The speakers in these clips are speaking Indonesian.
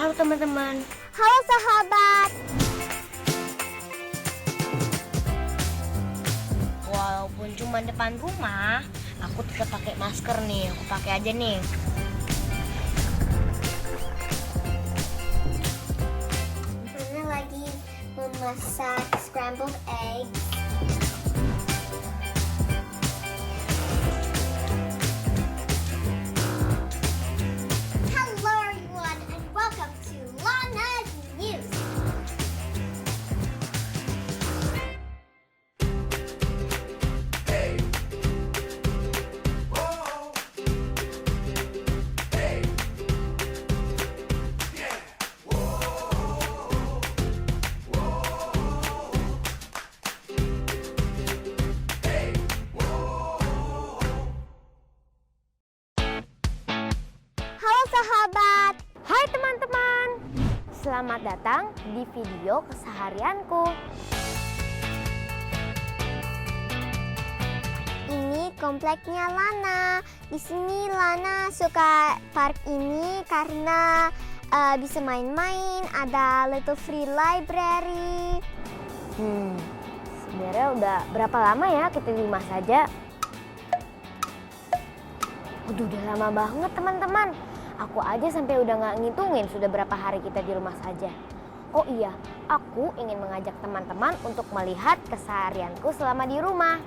Halo teman-teman. Halo sahabat. Walaupun cuma depan rumah, aku tetap pakai masker nih. Aku pakai aja nih. Hana lagi memasak scrambled eggs. Hello everyone and welcome to Lana's News. Halo sahabat. Hai teman-teman, selamat datang di video keseharianku. Ini kompleknya Lana. Di sini Lana suka park ini karena bisa main-main, ada little free library. Sebenarnya udah berapa lama ya kita di rumah saja? Udah lama banget teman-teman. Aku aja sampai udah nggak ngitungin sudah berapa hari kita di rumah saja. Oh iya, aku ingin mengajak teman-teman untuk melihat keseharianku selama di rumah.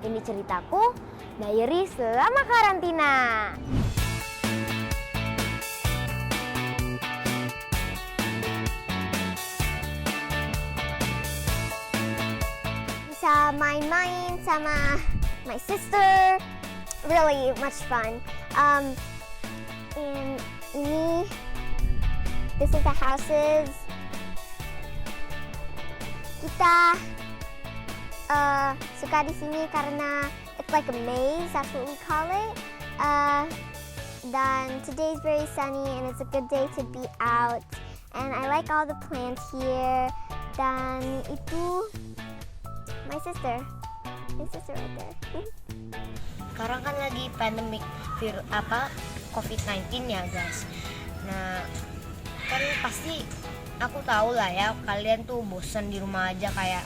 Ini ceritaku, diary selama karantina. Bisa main-main sama my sister. Really much fun. And ini, this is the houses. Kita suka di sini karena it's like a maze. That's what we call it. Dan today's very sunny and it's a good day to be out. And I like all the plants here. Dan itu my sister right there. Sekarang kan lagi pandemik COVID-19 ya guys. Nah, kan pasti aku tahu lah ya kalian tuh bosan di rumah aja, kayak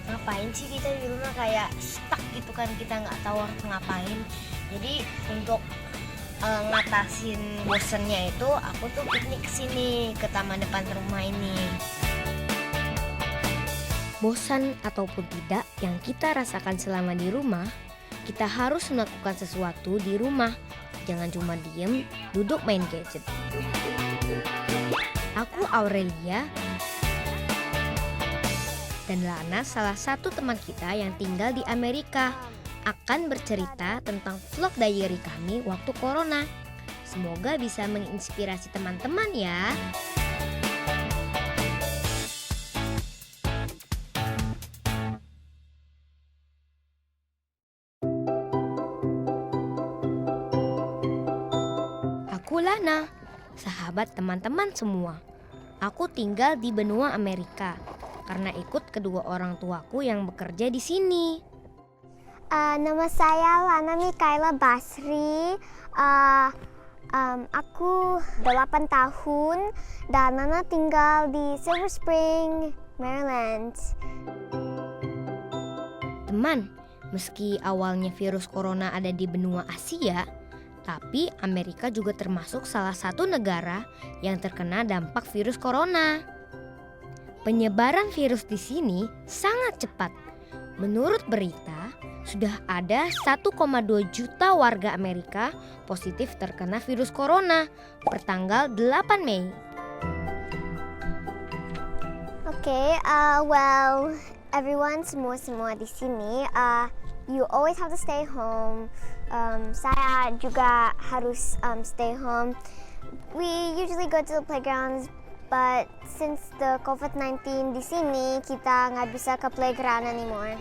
ngapain sih kita di rumah, kayak stuck gitu kan, kita nggak tahu harus ngapain. Jadi untuk ngatasin bosannya itu aku tuh piknik sini ke taman depan rumah ini. Bosan ataupun tidak yang kita rasakan selama di rumah, kita harus melakukan sesuatu di rumah. Jangan cuma diem, duduk main gadget. Aku Aurelia dan Lana, salah satu teman kita yang tinggal di Amerika, akan bercerita tentang vlog diary kami waktu corona. Semoga bisa menginspirasi teman-teman ya. Aku Lana, sahabat teman-teman semua. Aku tinggal di benua Amerika karena ikut kedua orang tuaku yang bekerja di sini. Nama saya Lana Mikaela Basri. Aku 8 tahun dan Lana tinggal di Silver Spring, Maryland. Teman, meski awalnya virus corona ada di benua Asia, tapi Amerika juga termasuk salah satu negara yang terkena dampak virus corona. Penyebaran virus di sini sangat cepat. Menurut berita, sudah ada 1,2 juta warga Amerika positif terkena virus corona per tanggal 8 Mei. Well, everyone, semua di sini, you always have to stay home. Saya juga harus stay home. We usually go to the playgrounds, but since the COVID-19 di sini, kita nggak bisa ke playground anymore.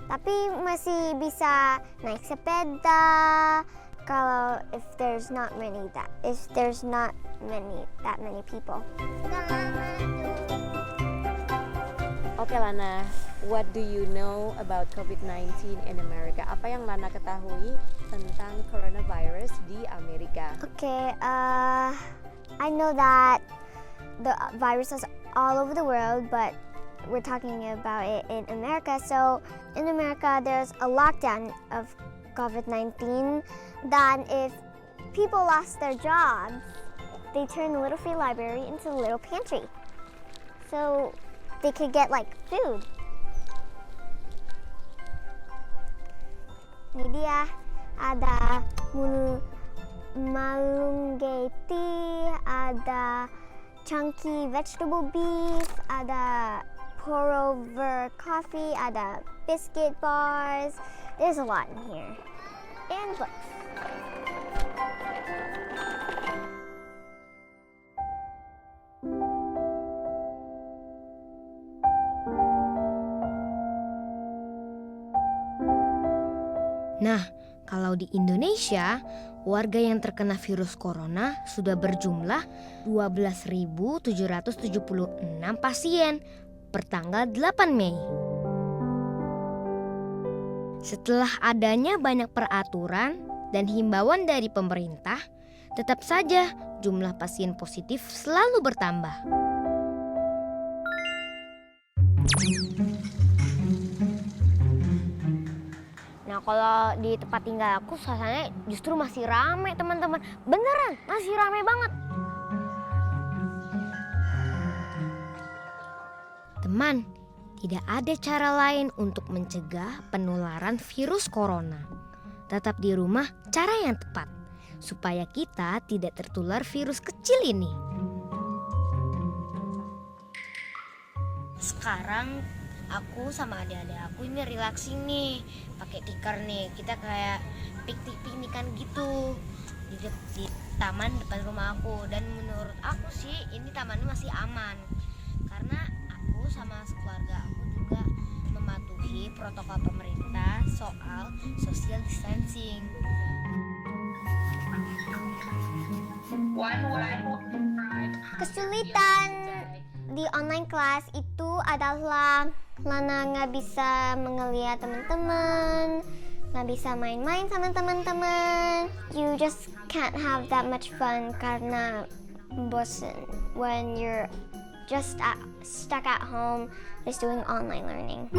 Tapi masih bisa naik sepeda. Kalau if there's not that many people. Oke Lana, what do you know about COVID-19 in America? Apa yang Lana ketahui tentang coronavirus di Amerika? Okay, I know that the virus is all over the world, but we're talking about it in America. So in America, there's a lockdown of COVID-19. Then if people lost their jobs, they turn the Little Free Library into a little pantry. So they could get like food. Ini dia, ada malunggay tea, ada chunky vegetable beef, ada pour over coffee, ada biscuit bars. There's a lot in here. And books. Nah, kalau di Indonesia, warga yang terkena virus corona sudah berjumlah 12.776 pasien per tanggal 8 Mei. Setelah adanya banyak peraturan dan himbauan dari pemerintah, tetap saja jumlah pasien positif selalu bertambah. Nah, kalau di tempat tinggal aku suasananya justru masih rame, teman-teman. Beneran, masih rame banget. Teman, tidak ada cara lain untuk mencegah penularan virus corona. Tetap di rumah cara yang tepat, supaya kita tidak tertular virus kecil ini. Sekarang aku sama adik-adik aku ini relaxing nih, pakai tikar nih. Kita kayak piknik-piknikan gitu di taman depan rumah aku. Dan menurut aku sih ini tamannya masih aman, karena aku sama keluarga aku juga mematuhi protokol pemerintah soal social distancing. Kesulitan di online class itu adalah Lana nggak bisa mengeliat teman-teman, nggak bisa main-main sama teman-teman. You just can't have that much fun karena bosen when you're just stuck at home just doing online learning.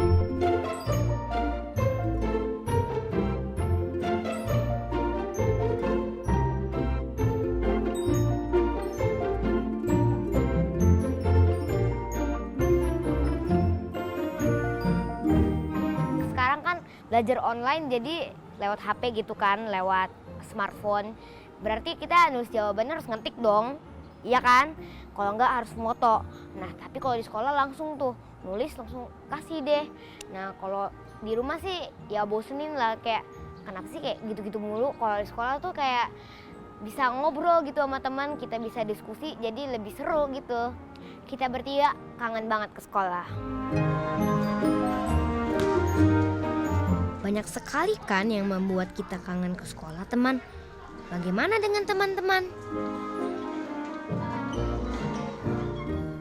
Sekarang kan belajar online jadi lewat HP gitu kan, lewat smartphone. Berarti kita nulis jawabannya harus ngetik dong, iya kan? Kalau enggak harus foto. Nah, tapi kalau di sekolah langsung tuh nulis langsung kasih deh. Nah, kalau di rumah sih ya bosenin lah, kayak kenapa sih kayak gitu-gitu mulu. Kalau di sekolah tuh kayak bisa ngobrol gitu sama teman, kita bisa diskusi jadi lebih seru gitu. Kita bertiga kangen banget ke sekolah. Banyak sekali kan yang membuat kita kangen ke sekolah, teman. Bagaimana dengan teman-teman?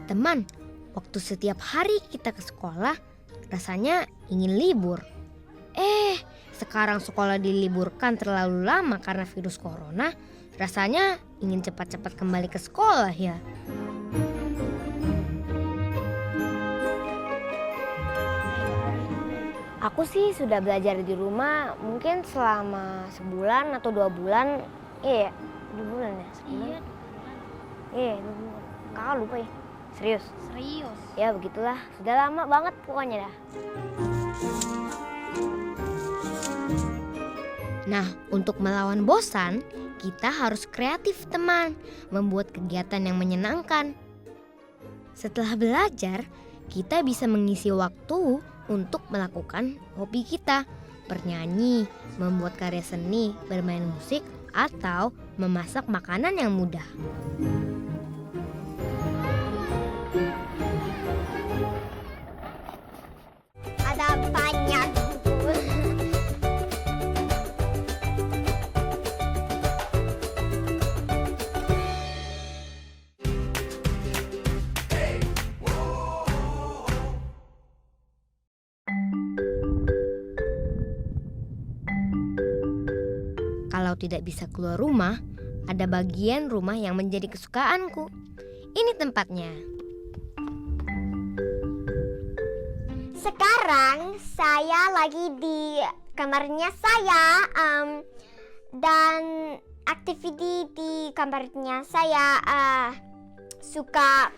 Teman, waktu setiap hari kita ke sekolah, rasanya ingin libur. Sekarang sekolah diliburkan terlalu lama karena virus corona, rasanya ingin cepat-cepat kembali ke sekolah ya. Aku sih sudah belajar di rumah mungkin selama sebulan atau 2 bulan. Iya, 2 bulan ya? Iya, 2 bulan. Iya, 2 bulan. Kakak lupa ya? Serius? Serius? Ya begitulah, sudah lama banget pokoknya dah. Nah, untuk melawan bosan, kita harus kreatif, teman, membuat kegiatan yang menyenangkan. Setelah belajar, kita bisa mengisi waktu untuk melakukan hobi kita, bernyanyi, membuat karya seni, bermain musik, atau memasak makanan yang mudah. Ada banyak buku. Kalau tidak bisa keluar rumah, ada bagian rumah yang menjadi kesukaanku. Ini tempatnya. Sekarang saya lagi di kamarnya saya dan aktiviti di kamarnya saya suka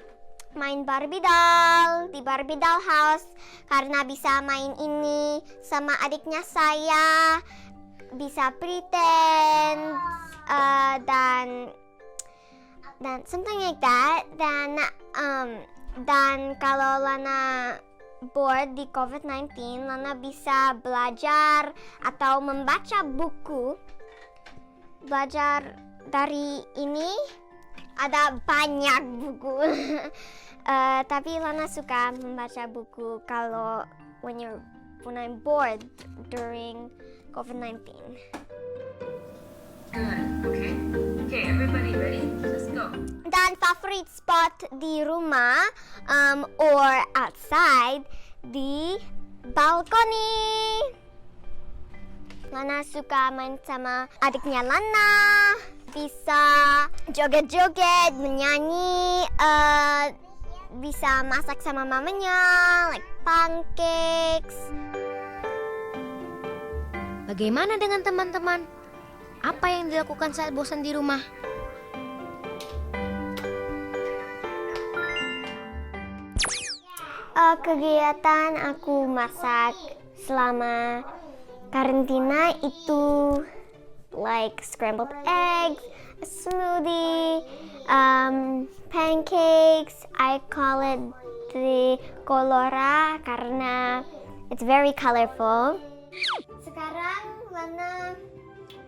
main Barbie doll di Barbie doll house karena bisa main ini sama adiknya saya, bisa pretend dan something like that. Dan kalau Lana bored di COVID-19, Lana bisa belajar atau membaca buku. Belajar dari ini ada banyak buku. Tapi Lana suka membaca buku kalau when I'm bored during COVID-19. Good. Okay. Okay, everybody ready? Let's go. Dan favorit spot di rumah or outside di balkoni. Lana suka main sama adiknya Lana. Bisa joget-joget, menyanyi, bisa masak sama mamanya, like pancakes. Bagaimana dengan teman-teman? Apa yang dilakukan saat bosan di rumah? Kegiatan aku masak selama karantina itu like scrambled eggs, a smoothie, pancakes. I call it the colora karena it's very colorful. Sekarang Lana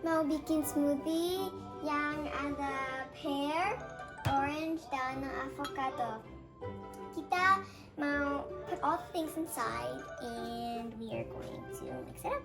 mau bikin smoothie yang ada pear, orange, dan avocado. Kita mau put all the things inside and we are going to mix it up.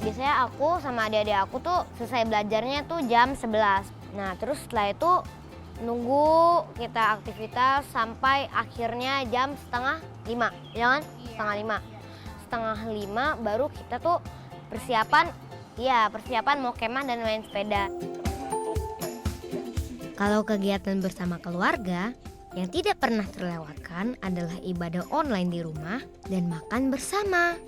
Biasanya aku sama adik-adik aku tuh selesai belajarnya tuh jam 11. Nah terus setelah itu nunggu kita aktivitas sampai akhirnya jam 4:30, ya kan? 4:30. 4:30 baru kita tuh persiapan mau kemah dan main sepeda. Kalau kegiatan bersama keluarga, yang tidak pernah terlewatkan adalah ibadah online di rumah dan makan bersama.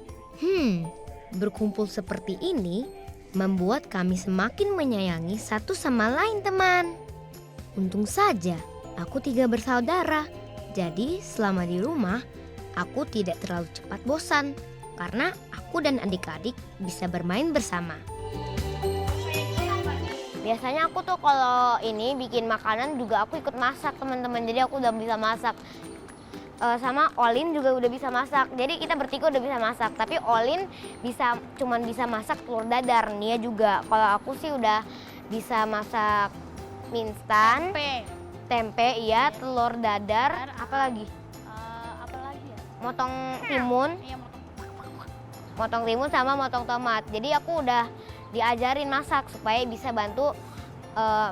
Berkumpul seperti ini membuat kami semakin menyayangi satu sama lain, teman. Untung saja aku 3 bersaudara. Jadi selama di rumah aku tidak terlalu cepat bosan karena aku dan adik-adik bisa bermain bersama. Biasanya aku tuh kalau ini bikin makanan juga aku ikut masak teman-teman. Jadi aku udah bisa masak. Sama Olin juga udah bisa masak. Jadi kita bertiga udah bisa masak. Tapi Olin cuman bisa masak telur dadar. Nia juga. Kalau aku sih udah bisa masak mie instan, tempe, iya, telur dadar, apalagi ya? Motong timun. Motong timun sama motong tomat. Jadi aku udah diajarin masak supaya bisa bantu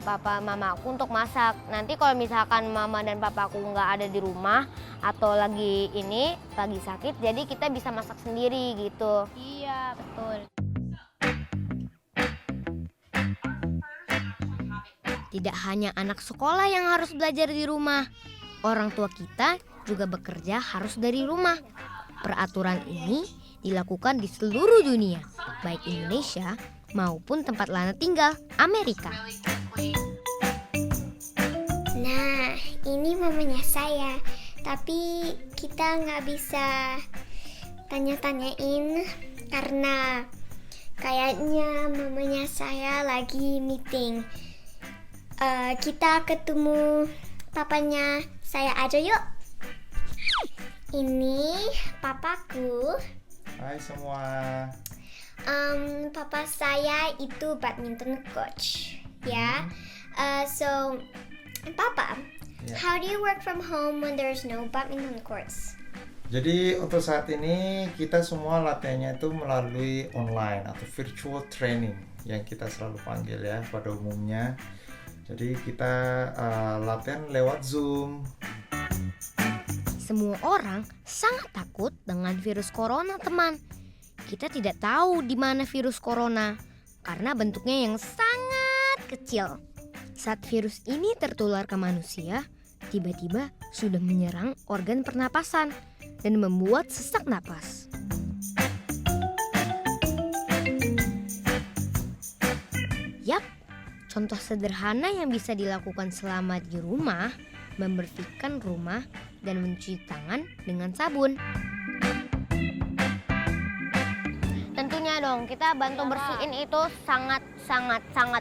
papa mama aku untuk masak. Nanti kalau misalkan mama dan papa aku nggak ada di rumah atau lagi sakit, jadi kita bisa masak sendiri gitu. Iya, betul. Tidak hanya anak sekolah yang harus belajar di rumah, orang tua kita juga bekerja harus dari rumah. Peraturan ini dilakukan di seluruh dunia, baik Indonesia maupun tempat Lana tinggal, Amerika. Nah, ini mamanya saya. Tapi kita nggak bisa tanya-tanyain karena kayaknya mamanya saya lagi meeting. Kita ketemu papanya saya aja yuk. Ini papaku. Hai semua. Papa saya itu badminton coach, ya. So, Papa, Ya. how do you work from home when there's no badminton courts? Jadi untuk saat ini kita semua latihannya itu melalui online atau virtual training yang kita selalu panggil ya pada umumnya. Jadi kita latihan lewat Zoom. Semua orang sangat takut dengan virus corona, teman. Kita tidak tahu di mana virus corona karena bentuknya yang sangat kecil. Saat virus ini tertular ke manusia, tiba-tiba sudah menyerang organ pernapasan dan membuat sesak napas. Yap, contoh sederhana yang bisa dilakukan selama di rumah, membersihkan rumah dan mencuci tangan dengan sabun. Tentunya dong, kita bantu bersihin itu sangat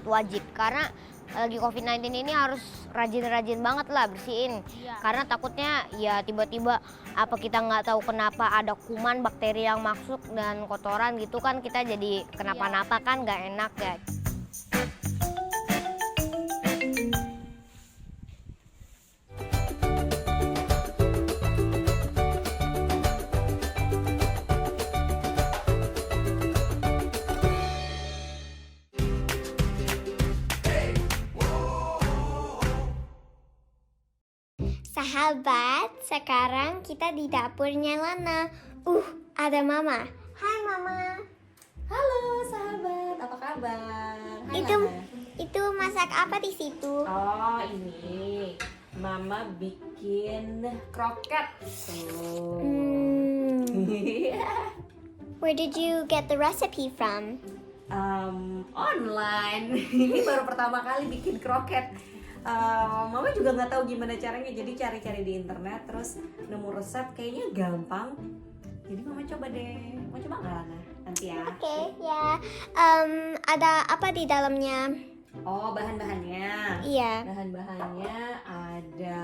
wajib karena lagi COVID-19 ini harus rajin-rajin banget lah bersihin. Karena takutnya ya tiba-tiba apa kita nggak tahu kenapa ada kuman, bakteri yang masuk dan kotoran gitu kan, kita jadi kenapa-napa kan nggak enak ya. Sahabat, sekarang kita di dapurnya Lana. Ada Mama. Hai Mama. Halo sahabat, apa kabar? Hai, Itu Lana. itu masak apa di situ? Oh ini Mama bikin kroket. Tuh. Where did you get the recipe from? Online. Ini baru pertama kali bikin kroket. Mama juga nggak tahu gimana caranya, jadi cari-cari di internet terus nemu resep kayaknya gampang. Jadi Mama coba deh. Mau coba nggak Lana? Nanti ya. Oke, ya. Ada apa di dalamnya? Oh bahan-bahannya. Iya. Bahan-bahannya ada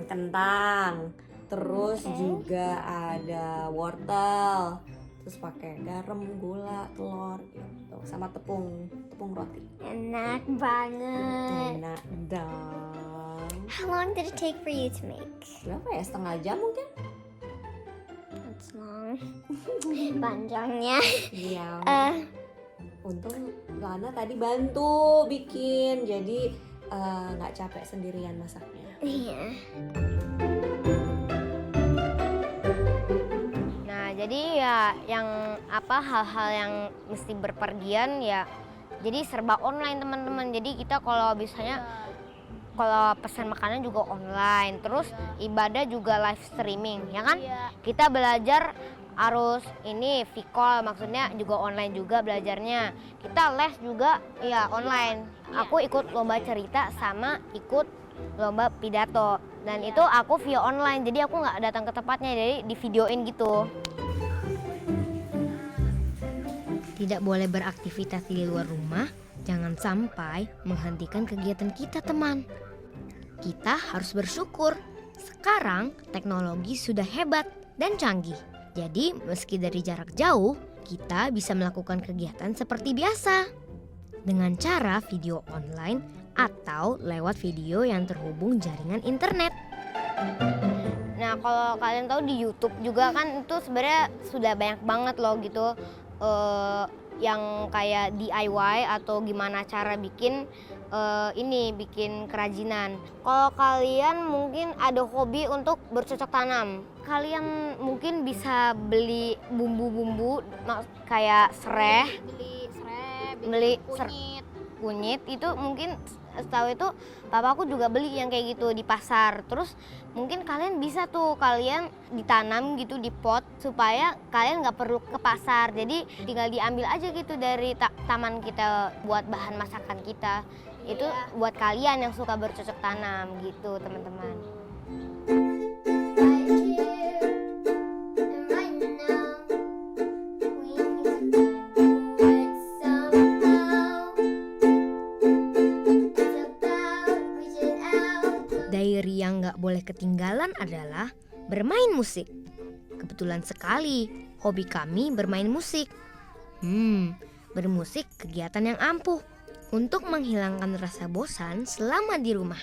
kentang, terus juga ada wortel, terus pakai garam, gula, telur gitu, sama tepung roti. Enak banget. Enak dong. How long did it take for you to make? Berapa ya? Setengah jam mungkin? That's long. Panjangnya. Iya. Eh, Untung Lana tadi bantu bikin, jadi nggak capek sendirian masaknya. iya. Nah, jadi ya hal-hal yang mesti berpergian ya jadi serba online teman-teman. Jadi kita kalau kalau pesan makanan juga online, terus ibadah juga live streaming, ya kan? Kita belajar harus ini vCall, maksudnya juga online juga belajarnya. Kita les juga ya online. Aku ikut lomba cerita sama ikut lomba pidato, dan itu aku via online, jadi aku nggak datang ke tempatnya, jadi di videoin gitu. Tidak boleh beraktivitas di luar rumah, jangan sampai menghentikan kegiatan kita, teman. Kita harus bersyukur. Sekarang teknologi sudah hebat dan canggih. Jadi meski dari jarak jauh, kita bisa melakukan kegiatan seperti biasa. Dengan cara video online atau lewat video yang terhubung jaringan internet. Nah, kalau kalian tahu di YouTube juga kan itu sebenarnya sudah banyak banget loh gitu yang kayak DIY atau gimana cara bikin bikin kerajinan. Kalau kalian mungkin ada hobi untuk bercocok tanam, kalian mungkin bisa beli bumbu-bumbu kayak serai, beli kunyit itu mungkin setahu itu papaku juga beli yang kayak gitu di pasar. Terus mungkin kalian bisa tuh kalian ditanam gitu di pot supaya kalian nggak perlu ke pasar, jadi tinggal diambil aja gitu dari taman kita buat bahan masakan kita. Itu buat kalian yang suka bercocok tanam gitu teman-teman. Diary yang gak boleh ketinggalan adalah bermain musik. Kebetulan sekali, hobi kami bermain musik. Bermusik kegiatan yang ampuh untuk menghilangkan rasa bosan selama di rumah.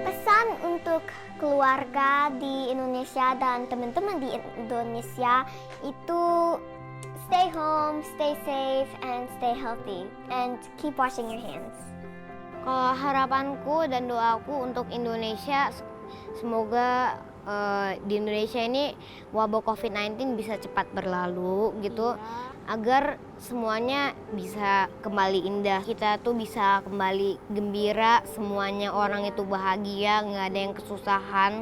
Pesan untuk keluarga di Indonesia dan teman-teman di Indonesia itu stay home, stay safe, and stay healthy, and keep washing your hands. Kalau harapanku dan doaku untuk Indonesia, semoga di Indonesia ini wabah COVID-19 bisa cepat berlalu gitu, agar semuanya bisa kembali indah. Kita tuh bisa kembali gembira, semuanya orang itu bahagia, nggak ada yang kesusahan.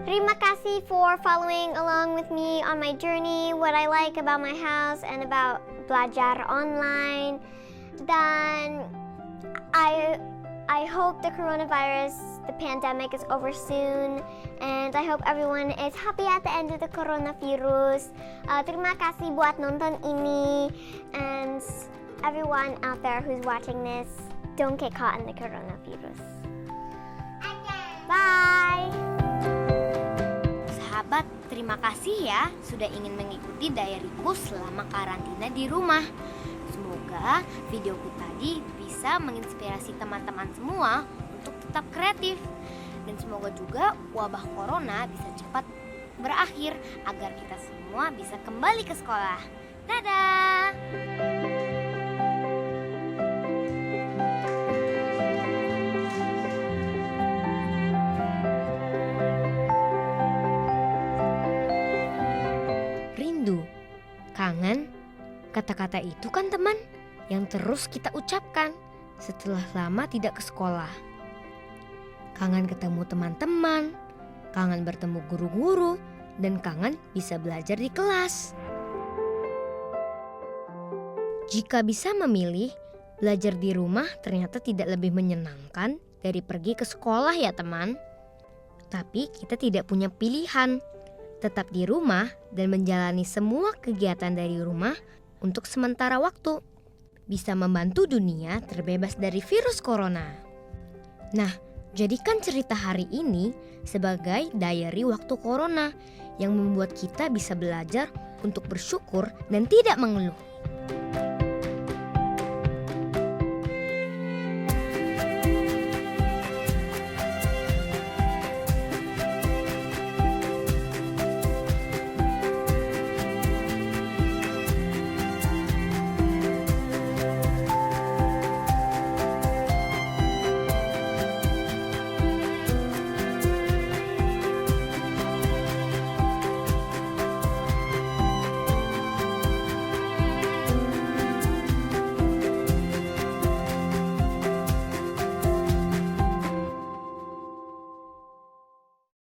Terima kasih for following along with me on my journey, what I like about my house and about belajar online. Dan I hope the coronavirus, the pandemic is over soon, and I hope everyone is happy at the end of the coronavirus. Terima kasih buat nonton ini, and everyone out there who's watching this, don't get caught in the coronavirus. Bye! Sahabat, terima kasih ya sudah ingin mengikuti diaryku selama karantina di rumah. Semoga videoku tadi bisa menginspirasi teman-teman semua untuk tetap kreatif. Dan semoga juga wabah corona bisa cepat berakhir agar kita semua bisa kembali ke sekolah. Dadah! Rindu, kangen, kata-kata itu kan teman yang terus kita ucapkan setelah lama tidak ke sekolah. Kangen ketemu teman-teman, kangen bertemu guru-guru, dan kangen bisa belajar di kelas. Jika bisa memilih, belajar di rumah ternyata tidak lebih menyenangkan dari pergi ke sekolah ya teman. Tapi kita tidak punya pilihan. Tetap di rumah dan menjalani semua kegiatan dari rumah untuk sementara waktu. Bisa membantu dunia terbebas dari virus corona. Nah, jadikan cerita hari ini sebagai diary waktu corona yang membuat kita bisa belajar untuk bersyukur dan tidak mengeluh.